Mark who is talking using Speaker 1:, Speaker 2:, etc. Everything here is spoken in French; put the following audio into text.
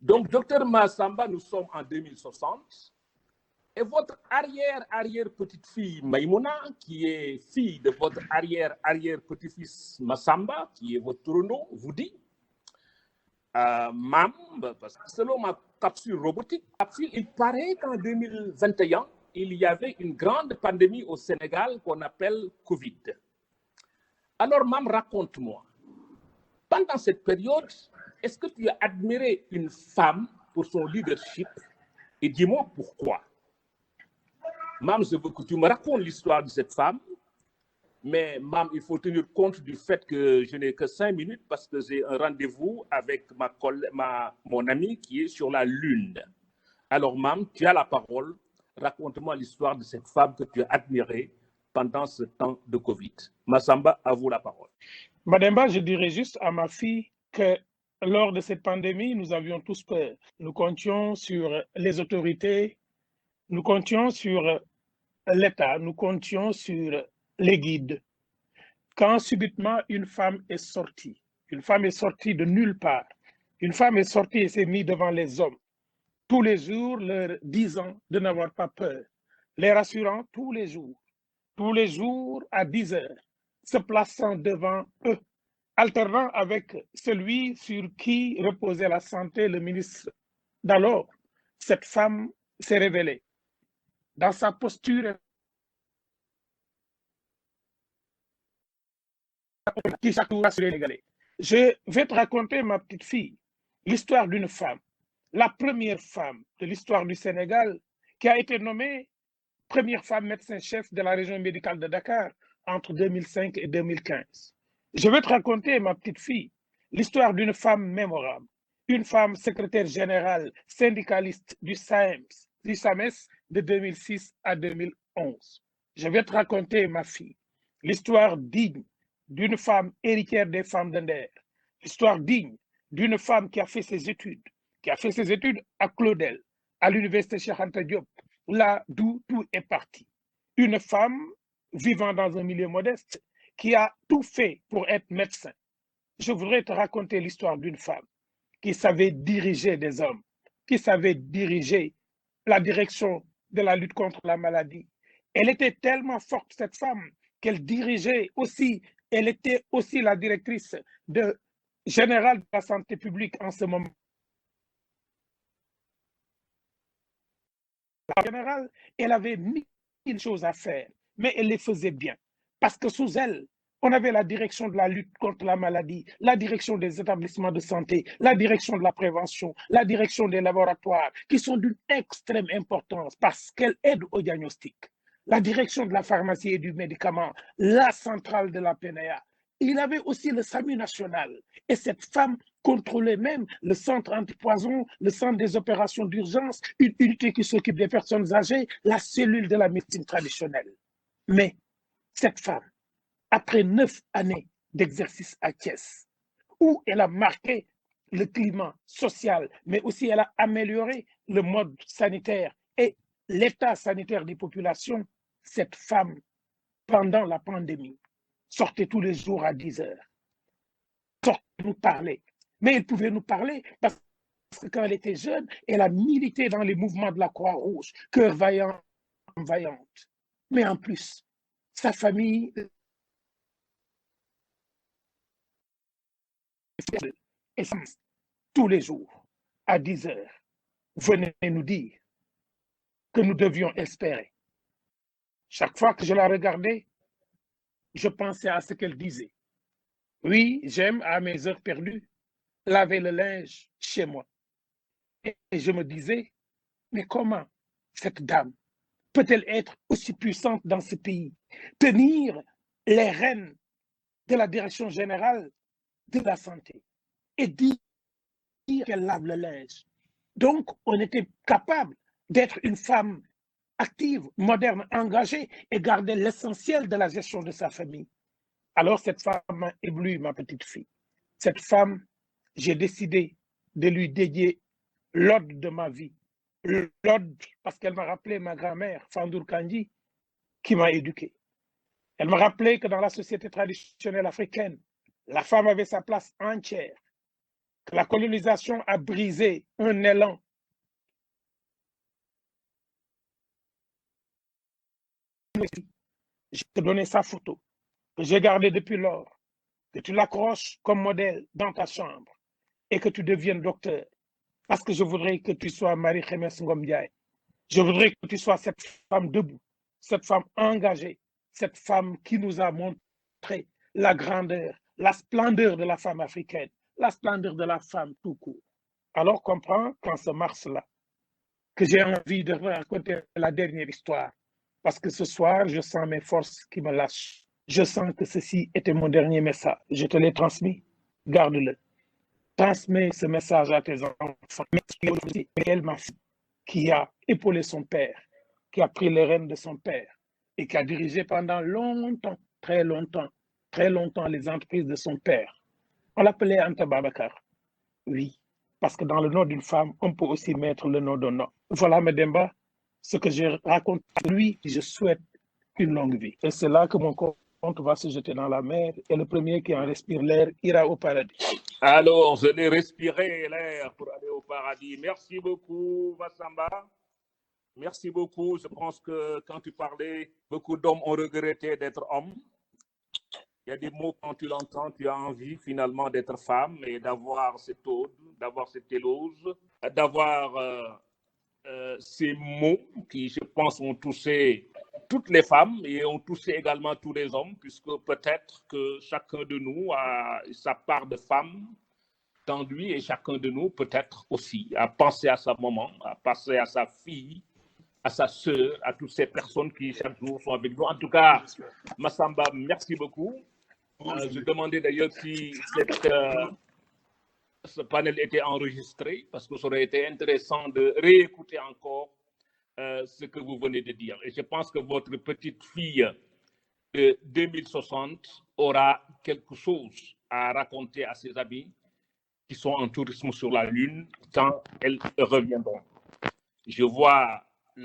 Speaker 1: Donc, docteur Massamba, nous sommes en 2060. Et votre arrière-petite-fille Maïmouna, qui est fille de votre arrière-petit-fils Massamba, qui est votre nom, vous dit, Mam, parce que selon ma capsule robotique, il paraît qu'en 2021, il y avait une grande pandémie au Sénégal qu'on appelle Covid. Alors, Mam, raconte-moi, pendant cette période, est-ce que tu as admiré une femme pour son leadership? Et dis-moi pourquoi. Mam, je veux que tu me racontes l'histoire de cette femme, mais Mam, il faut tenir compte du fait que je n'ai que 5 minutes parce que j'ai un rendez-vous avec mon ami qui est sur la Lune. Alors Mam, tu as la parole. Raconte-moi l'histoire de cette femme que tu as admirée pendant ce temps de Covid. Massamba, à vous la parole.
Speaker 2: Mademba, je dirais juste à ma fille que lors de cette pandémie, nous avions tous peur. Nous comptions sur les autorités, nous comptions sur l'État, nous comptions sur les guides. Quand subitement une femme est sortie de nulle part, une femme est sortie et s'est mise devant les hommes, tous les jours leur disant de n'avoir pas peur, les rassurant tous les jours à 10 heures, se plaçant devant eux, alternant avec celui sur qui reposait la santé, le ministre d'alors. Cette femme s'est révélée dans sa posture qui chaque jour sur les Sénégalais. Je vais te raconter, ma petite fille, l'histoire d'une femme, la première femme de l'histoire du Sénégal qui a été nommée première femme médecin-chef de la région médicale de Dakar entre 2005 et 2015. Je vais te raconter, ma petite fille, l'histoire d'une femme mémorable, une femme secrétaire générale syndicaliste du SAMES de 2006 à 2011. Je vais te raconter, ma fille, l'histoire digne d'une femme héritière des femmes de Nder, l'histoire digne d'une femme qui a fait ses études à Claudel, à l'université Cheikh Anta Diop, là d'où tout est parti. Une femme vivant dans un milieu modeste qui a tout fait pour être médecin. Je voudrais te raconter l'histoire d'une femme qui savait diriger des hommes, qui savait diriger la direction de la lutte contre la maladie. Elle était tellement forte, cette femme, qu'elle dirigeait aussi, elle était aussi la directrice générale de la santé publique en ce moment. En général, elle avait 1000 choses à faire, mais elle les faisait bien. Parce que sous elle, on avait la direction de la lutte contre la maladie, la direction des établissements de santé, la direction de la prévention, la direction des laboratoires, qui sont d'une extrême importance parce qu'elles aident au diagnostic. La direction de la pharmacie et du médicament, la centrale de la PNA. Il avait aussi le SAMU national. Et cette femme contrôlait même le centre antipoison, le centre des opérations d'urgence, une unité qui s'occupe des personnes âgées, la cellule de la médecine traditionnelle. Mais cette femme, après 9 années d'exercice à Thiès, où elle a marqué le climat social, mais aussi elle a amélioré le mode sanitaire et l'état sanitaire des populations, cette femme, pendant la pandémie, sortait tous les jours à 10 heures, sortait nous parler. Mais elle pouvait nous parler parce que quand elle était jeune, elle a milité dans les mouvements de la Croix-Rouge, cœur vaillant, vaillante. Mais en plus, sa famille et tous les jours, à 10 heures, venait nous dire que nous devions espérer. Chaque fois que je la regardais, je pensais à ce qu'elle disait. Oui, j'aime, à mes heures perdues, laver le linge chez moi. Et je me disais, mais comment cette dame peut-elle être aussi puissante dans ce pays, tenir les rênes de la direction générale de la santé et dire qu'elle lave le linge. Donc, on était capable d'être une femme active, moderne, engagée et garder l'essentiel de la gestion de sa famille. Alors, cette femme m'a ébloui, ma petite fille. Cette femme, j'ai décidé de lui dédier l'ode de ma vie. L'ode, parce qu'elle m'a rappelé ma grand-mère, Fandour Kandji, qui m'a éduqué. Elle m'a rappelé que dans la société traditionnelle africaine, la femme avait sa place entière. que la colonisation a brisé un élan je te donnais sa photo, que j'ai gardée depuis lors, que tu l'accroches comme modèle dans ta chambre et que tu deviennes docteur. Parce que je voudrais que tu sois Marie-Khemesse Ngom Ndiaye. Je voudrais que tu sois cette femme debout, cette femme engagée, cette femme qui nous a montré la grandeur, la splendeur de la femme africaine, la splendeur de la femme tout court. Alors comprends qu'en ce mars-là, que j'ai envie de raconter la dernière histoire. Parce que ce soir, je sens mes forces qui me lâchent. Je sens que ceci était mon dernier message. Je te l'ai transmis. Garde-le. Transmets ce message à tes enfants. Merci à ma fille qui a épaulé son père, qui a pris les rênes de son père et qui a dirigé pendant longtemps, très longtemps les entreprises de son père. On l'appelait Anta Babakar. Oui, parce que dans le nom d'une femme, on peut aussi mettre le nom d'un homme. Voilà, Mademba, ce que je raconte à lui, je souhaite une longue vie. Et c'est là que mon compte va se jeter dans la mer et le premier qui en respire l'air ira au paradis.
Speaker 1: Alors, je l'ai respiré l'air pour aller au paradis. Merci beaucoup, Massamba. Merci beaucoup. Je pense que quand tu parlais, beaucoup d'hommes ont regretté d'être hommes. Il y a des mots, quand tu l'entends, tu as envie finalement d'être femme et d'avoir cette ode, d'avoir cette éloge, d'avoir ces mots qui, je pense, ont touché toutes les femmes et ont touché également tous les hommes, puisque peut-être que chacun de nous a sa part de femme dans lui et chacun de nous peut-être aussi a pensé à sa maman, a pensé à sa fille, à sa sœur, à toutes ces personnes qui chaque jour sont avec nous. En tout cas, Massamba, merci beaucoup. Je demandais d'ailleurs si ce panel était enregistré, parce que ça aurait été intéressant de réécouter encore ce que vous venez de dire. Et je pense que votre petite fille de 2060 aura quelque chose à raconter à ses amis qui sont en tourisme sur la Lune quand elles reviendront. Je vois